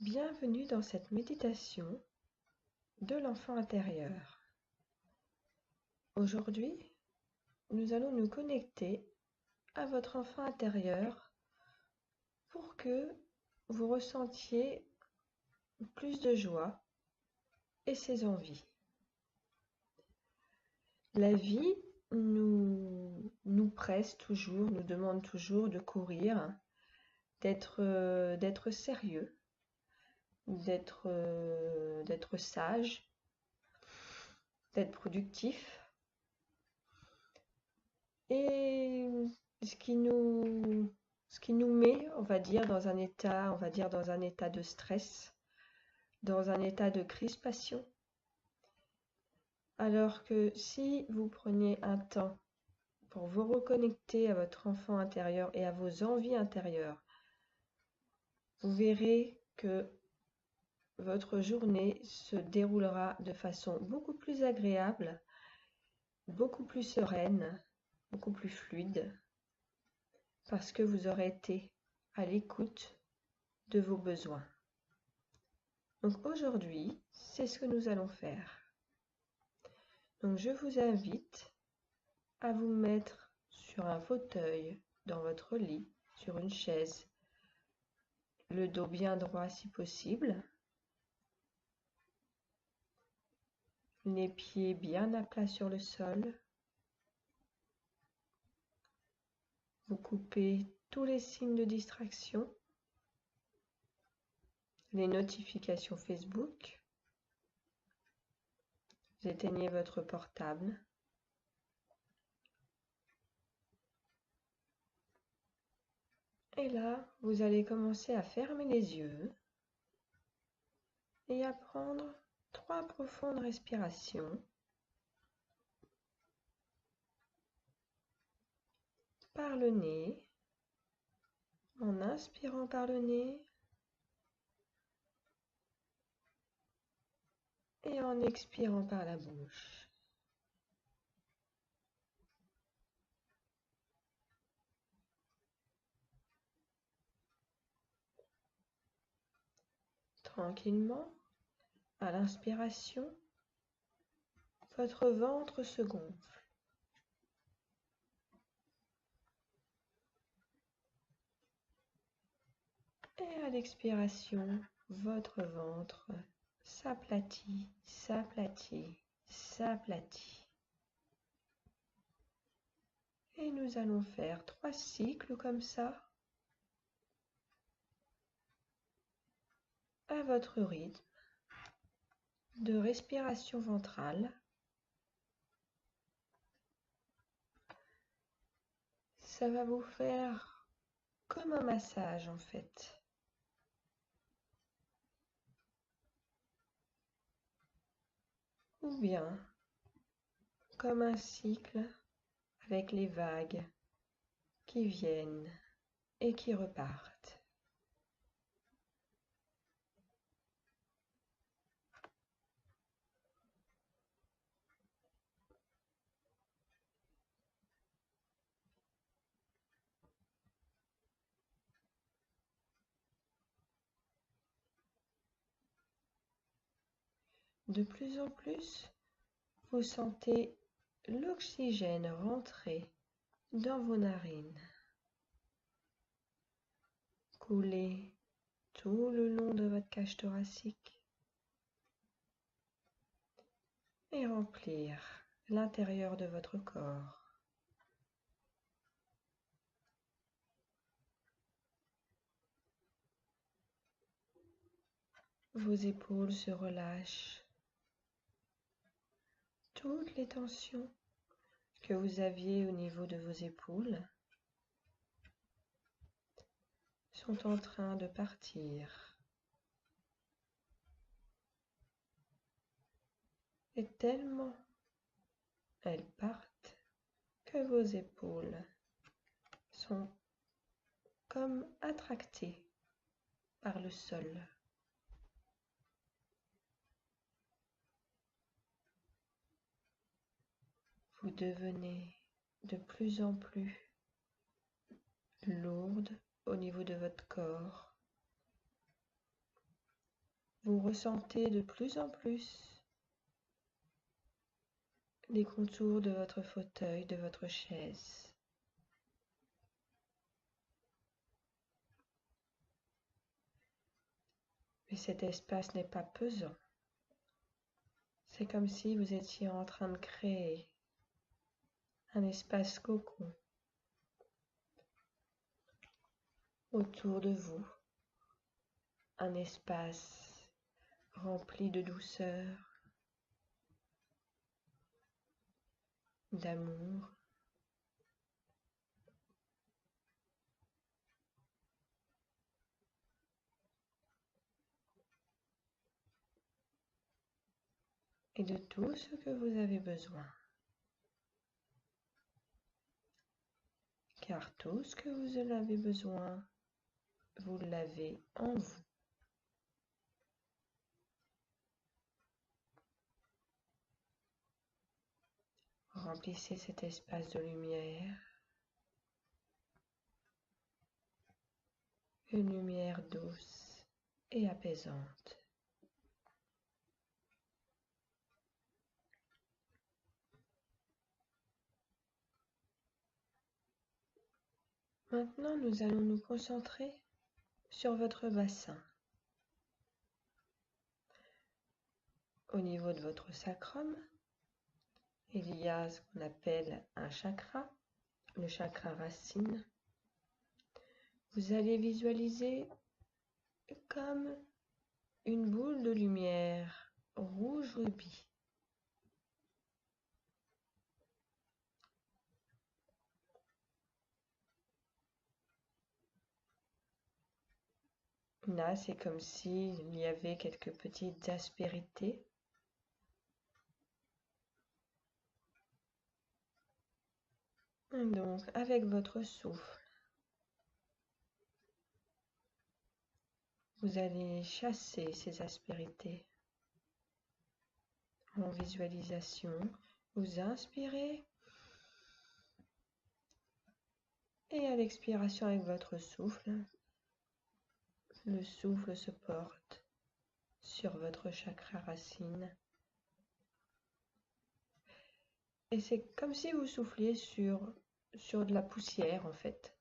Bienvenue dans cette méditation de l'enfant intérieur. Aujourd'hui, nous allons nous connecter à votre enfant intérieur pour que vous ressentiez plus de joie et ses envies. La vie nous presse toujours, nous demande toujours de courir, d'être sérieux, d'être sage, d'être productif. Et ce qui nous met, on va dire, dans un état de stress, dans un état de crispation. Alors que si vous preniez un temps pour vous reconnecter à votre enfant intérieur et à vos envies intérieures, vous verrez que votre journée se déroulera de façon beaucoup plus agréable, beaucoup plus sereine, beaucoup plus fluide, parce que vous aurez été à l'écoute de vos besoins. Donc aujourd'hui, c'est ce que nous allons faire. Donc je vous invite à vous mettre sur un fauteuil, dans votre lit, sur une chaise, le dos bien droit si possible, les pieds bien à plat sur le sol. Vous coupez tous les signes de distraction, les notifications Facebook, vous éteignez votre portable. Et là, vous allez commencer à fermer les yeux et à prendre 3 profondes respirations par le nez, en inspirant par le nez et en expirant par la bouche. Tranquillement, à l'inspiration, votre ventre se gonfle. Et à l'expiration, votre ventre s'aplatit, s'aplatit, s'aplatit. Et nous allons faire 3 cycles comme ça, à votre rythme de respiration ventrale. Ça va vous faire comme un massage en fait. Ou bien comme un cycle avec les vagues qui viennent et qui repartent. De plus en plus, vous sentez l'oxygène rentrer dans vos narines, couler tout le long de votre cage thoracique et remplir l'intérieur de votre corps. Vos épaules se relâchent. Toutes les tensions que vous aviez au niveau de vos épaules sont en train de partir. Et tellement elles partent que vos épaules sont comme attractées par le sol. Vous devenez de plus en plus lourde au niveau de votre corps. vous ressentez de plus en plus les contours de votre fauteuil, de votre chaise. Mais cet espace n'est pas pesant. C'est comme si vous étiez en train de créer un espace cocon autour de vous, un espace rempli de douceur, d'amour. Et de tout ce que vous avez besoin. Car tout ce que vous en avez besoin, vous l'avez en vous. Remplissez cet espace de lumière, une lumière douce et apaisante. Maintenant, nous allons nous concentrer sur votre bassin. Au niveau de votre sacrum, il y a ce qu'on appelle un chakra, le chakra racine. Vous allez visualiser comme une boule de lumière rouge rubis. Là, c'est comme s'il y avait quelques petites aspérités. Donc, avec votre souffle, vous allez chasser ces aspérités. En visualisation, vous inspirez et à l'expiration avec votre souffle, le souffle se porte sur votre chakra racine. Et c'est comme si vous souffliez sur de la poussière en fait.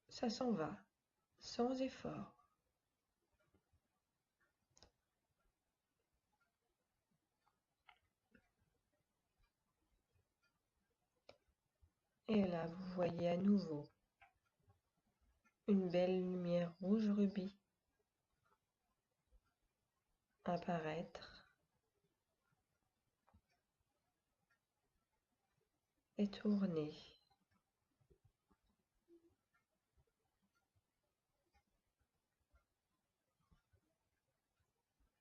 Ça s'en va, sans effort. Et là, vous voyez à nouveau une belle lumière rouge rubis apparaître et tourner.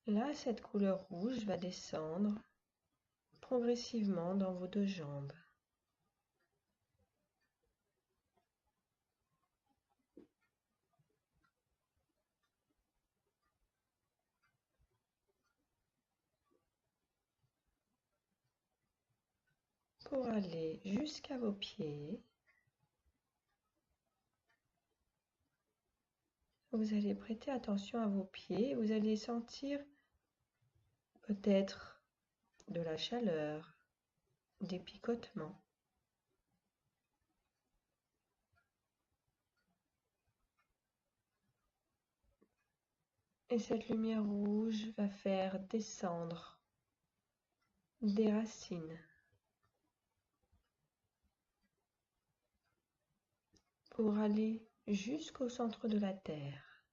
Là, cette couleur rouge va descendre progressivement dans vos deux jambes. Pour aller jusqu'à vos pieds. Vous allez prêter attention à vos pieds. Vous allez sentir peut-être de la chaleur, des picotements. Et cette lumière rouge va faire descendre des racines pour aller jusqu'au centre de la Terre.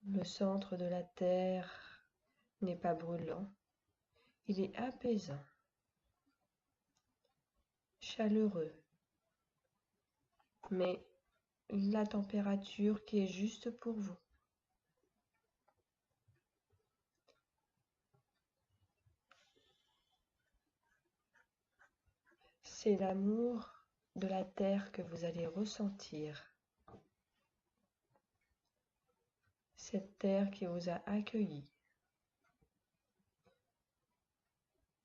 Le centre de la Terre n'est pas brûlant, il est apaisant, chaleureux, mais la température qui est juste pour vous. C'est l'amour de la terre que vous allez ressentir. Cette terre qui vous a accueilli.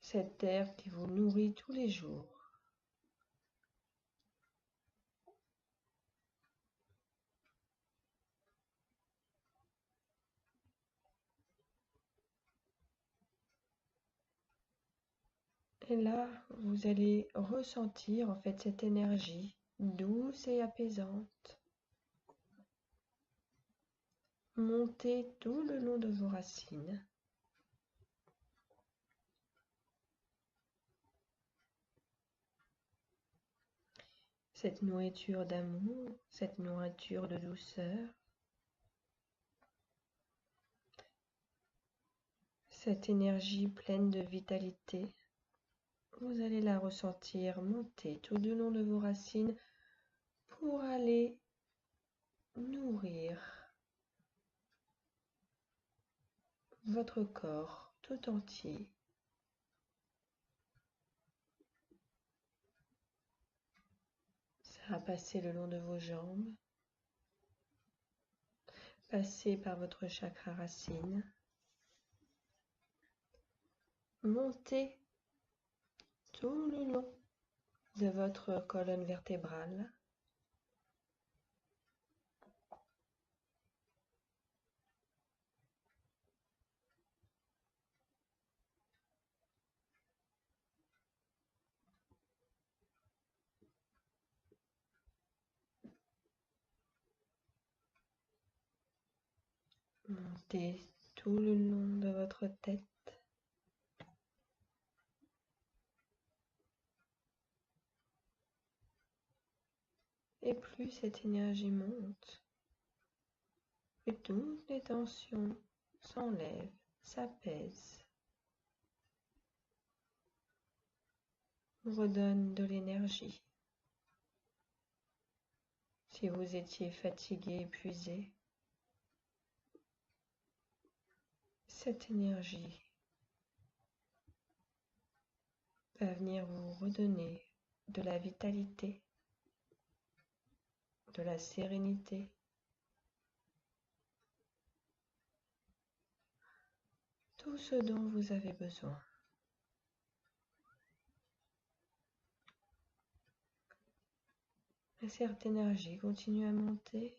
Cette terre qui vous nourrit tous les jours. Et là, vous allez ressentir en fait cette énergie douce et apaisante monter tout le long de vos racines. Cette nourriture d'amour, cette nourriture de douceur, cette énergie pleine de vitalité, vous allez la ressentir monter tout le long de vos racines pour aller nourrir votre corps tout entier. Ça va passer le long de vos jambes, passer par votre chakra racine, monter tout le long de votre colonne vertébrale, monter tout le long de votre tête, et plus cette énergie monte, plus toutes les tensions s'enlèvent, s'apaisent, redonnent de l'énergie. Si vous étiez fatigué, épuisé, cette énergie va venir vous redonner de la vitalité, de la sérénité, tout ce dont vous avez besoin. Et cette énergie continue à monter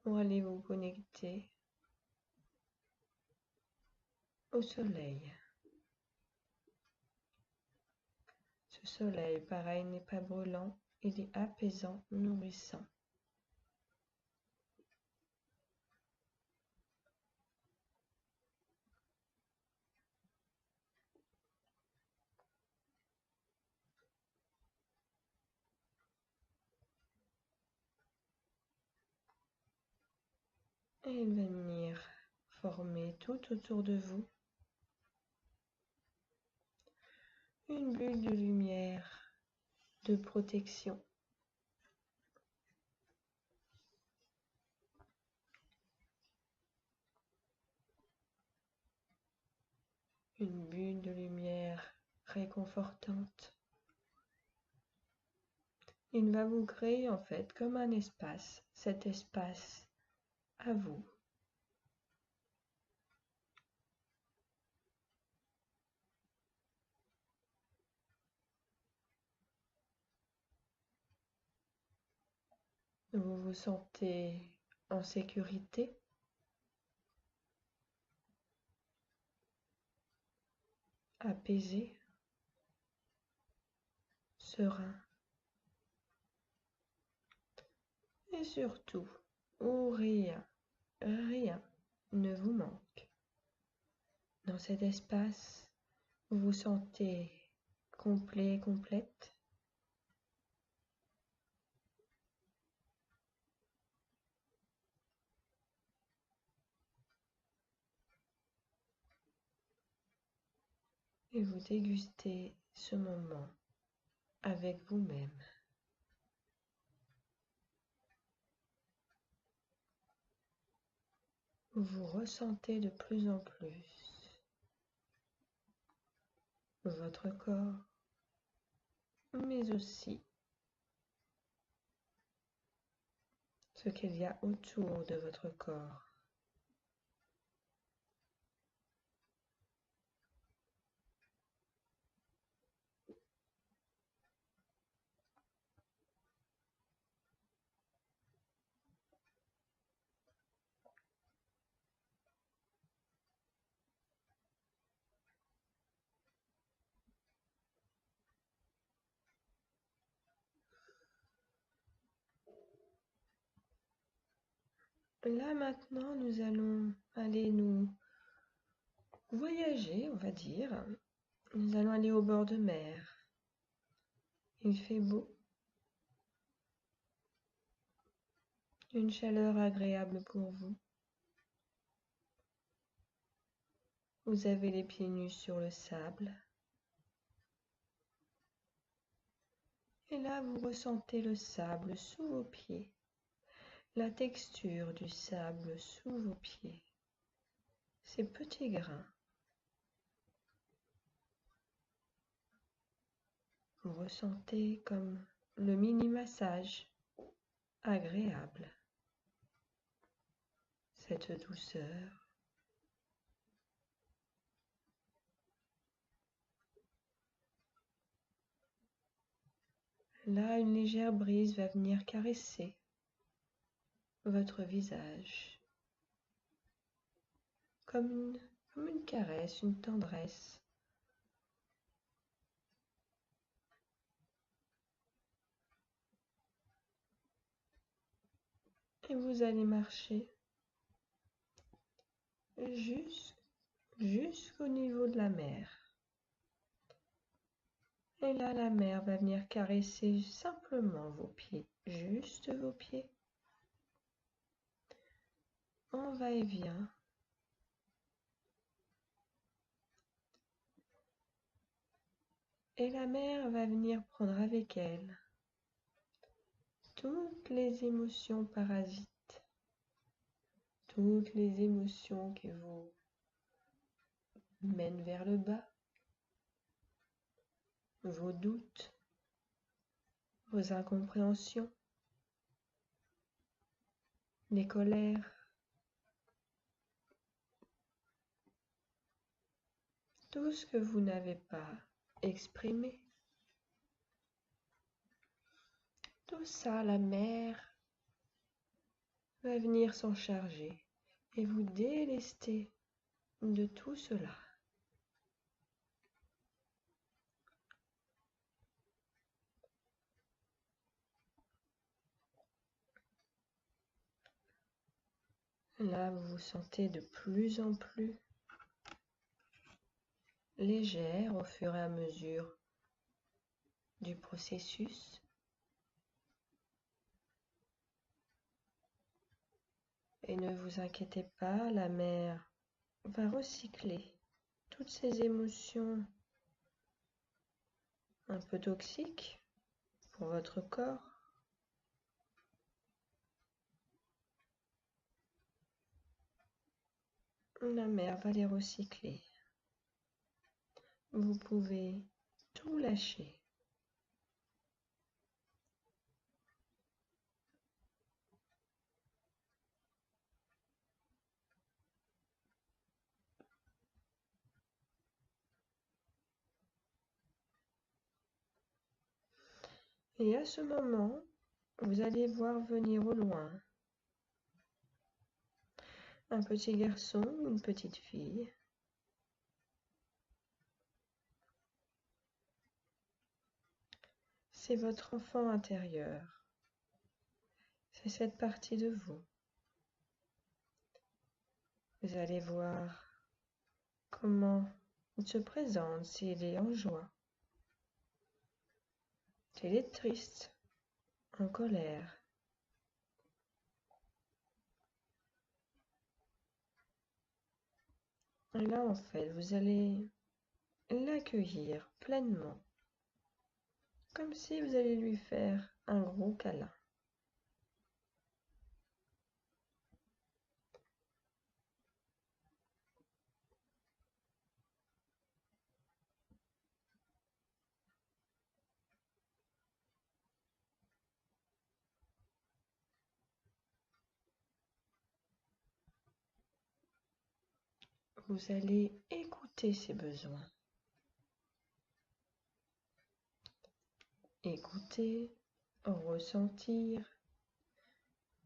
pour aller vous connecter au soleil. Ce soleil, pareil, n'est pas brûlant, il est apaisant, nourrissant. Et il va venir former tout autour de vous une bulle de lumière, de protection. Une bulle de lumière réconfortante. Il va vous créer en fait comme un espace, cet espace à vous. Vous vous sentez en sécurité, apaisé, serein et surtout où rien ne vous manque. Dans cet espace, vous vous sentez complet, complète. Et vous dégustez ce moment avec vous-même. Vous ressentez de plus en plus votre corps, mais aussi ce qu'il y a autour de votre corps. Là maintenant, nous allons aller nous voyager, on va dire. Nous allons aller au bord de mer. Il fait beau. Une chaleur agréable pour vous. Vous avez les pieds nus sur le sable. Et là, vous ressentez le sable sous vos pieds. La texture du sable sous vos pieds. Ces petits grains. Vous ressentez comme le mini-massage agréable. Cette douceur. Là, une légère brise va venir caresser votre visage. Comme une caresse, une tendresse. Et vous allez marcher jusqu'au niveau de la mer. Et là, la mer va venir caresser simplement vos pieds, juste vos pieds. En va-et-vient. Et la mer va venir prendre avec elle toutes les émotions parasites, toutes les émotions qui vous mènent vers le bas, vos doutes, vos incompréhensions, les colères, tout ce que vous n'avez pas exprimé. Tout ça, la mer va venir s'en charger et vous délester de tout cela. Là, vous vous sentez de plus en plus légère au fur et à mesure du processus. Et ne vous inquiétez pas, la mer va recycler toutes ces émotions un peu toxiques pour votre corps. La mer va les recycler. Vous pouvez tout lâcher. Et à ce moment, vous allez voir venir au loin un petit garçon ou une petite fille. C'est votre enfant intérieur. C'est cette partie de vous. Vous allez voir comment il se présente, s'il est en joie, s'il est triste, en colère. Et là, en fait, vous allez l'accueillir pleinement, comme si vous alliez lui faire un gros câlin. Vous allez écouter ses besoins. Écouter, ressentir,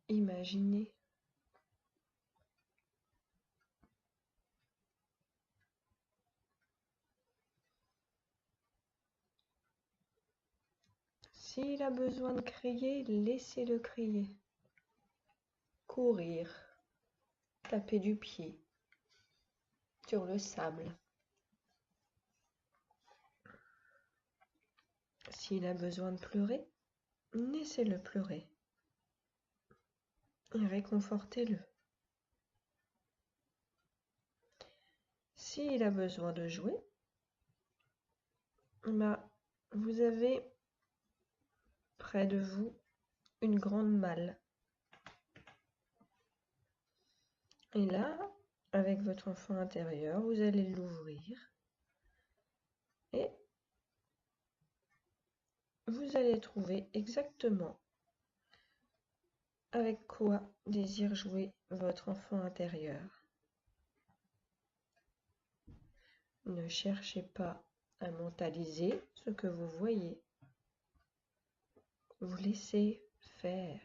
imaginer. S'il a besoin de crier, laissez-le crier. Courir, taper du pied sur le sable. S'il a besoin de pleurer, laissez-le pleurer et réconfortez-le. S'il a besoin de jouer, vous avez près de vous une grande malle. Et là, avec votre enfant intérieur, vous allez l'ouvrir et vous allez trouver exactement avec quoi désire jouer votre enfant intérieur. Ne cherchez pas à mentaliser ce que vous voyez. Vous laissez faire.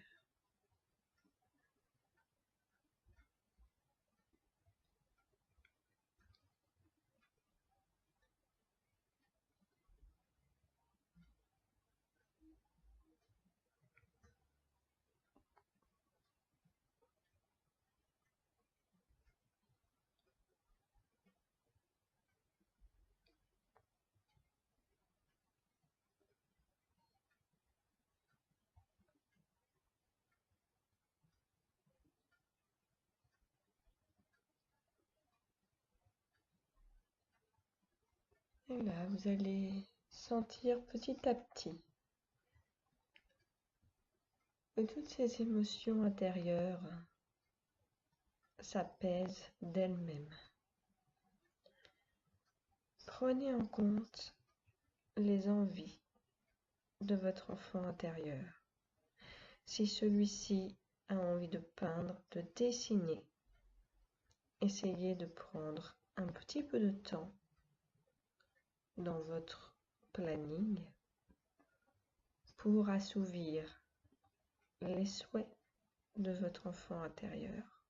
Et là, vous allez sentir petit à petit que toutes ces émotions intérieures s'apaisent d'elles-mêmes. Prenez en compte les envies de votre enfant intérieur. Si celui-ci a envie de peindre, de dessiner, essayez de prendre un petit peu de temps dans votre planning pour assouvir les souhaits de votre enfant intérieur.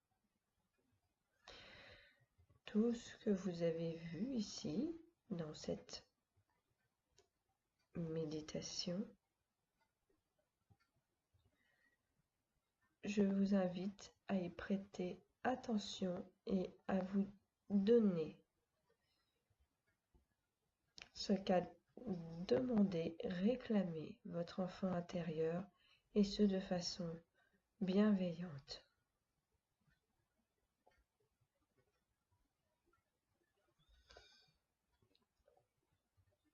Tout ce que vous avez vu ici dans cette méditation, je vous invite à y prêter attention et à vous donner ce qu'a demandé, réclamé votre enfant intérieur, et ce de façon bienveillante.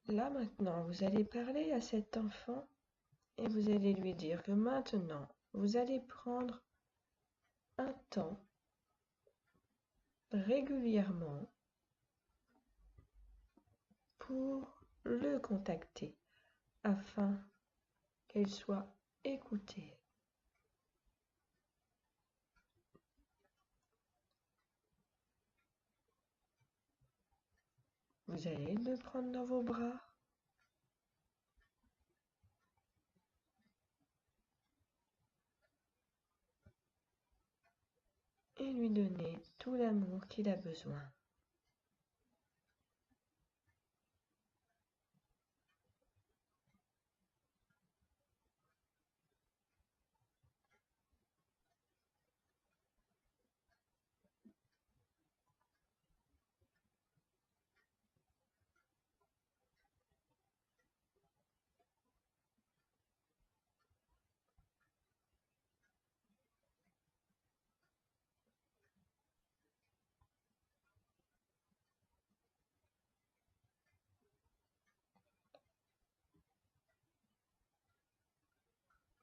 Là maintenant, vous allez parler à cet enfant et vous allez lui dire que maintenant, vous allez prendre un temps régulièrement pour le contacter afin qu'elle soit écoutée. Vous allez le prendre dans vos bras et lui donner tout l'amour qu'il a besoin.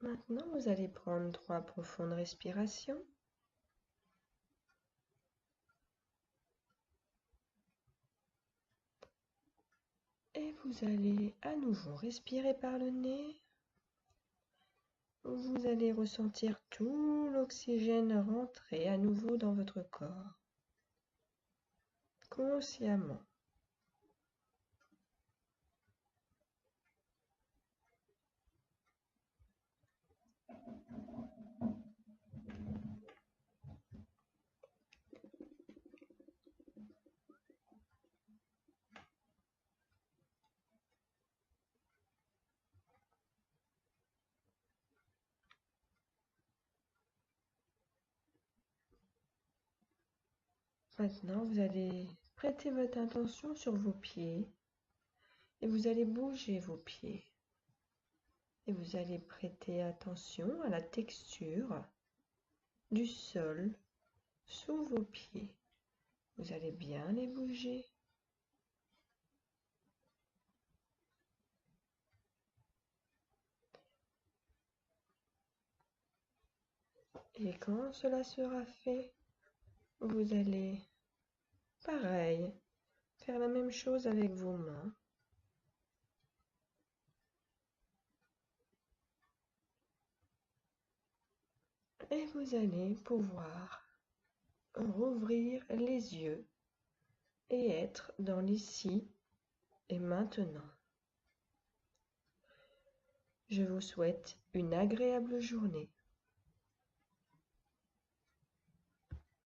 Maintenant, vous allez prendre 3 profondes respirations. Et vous allez à nouveau respirer par le nez. Vous allez ressentir tout l'oxygène rentrer à nouveau dans votre corps, consciemment. Maintenant, vous allez prêter votre attention sur vos pieds et vous allez bouger vos pieds. Et vous allez prêter attention à la texture du sol sous vos pieds. Vous allez bien les bouger. Et quand cela sera fait, vous allez, pareil, faire la même chose avec vos mains. Et vous allez pouvoir rouvrir les yeux et être dans l'ici et maintenant. Je vous souhaite une agréable journée.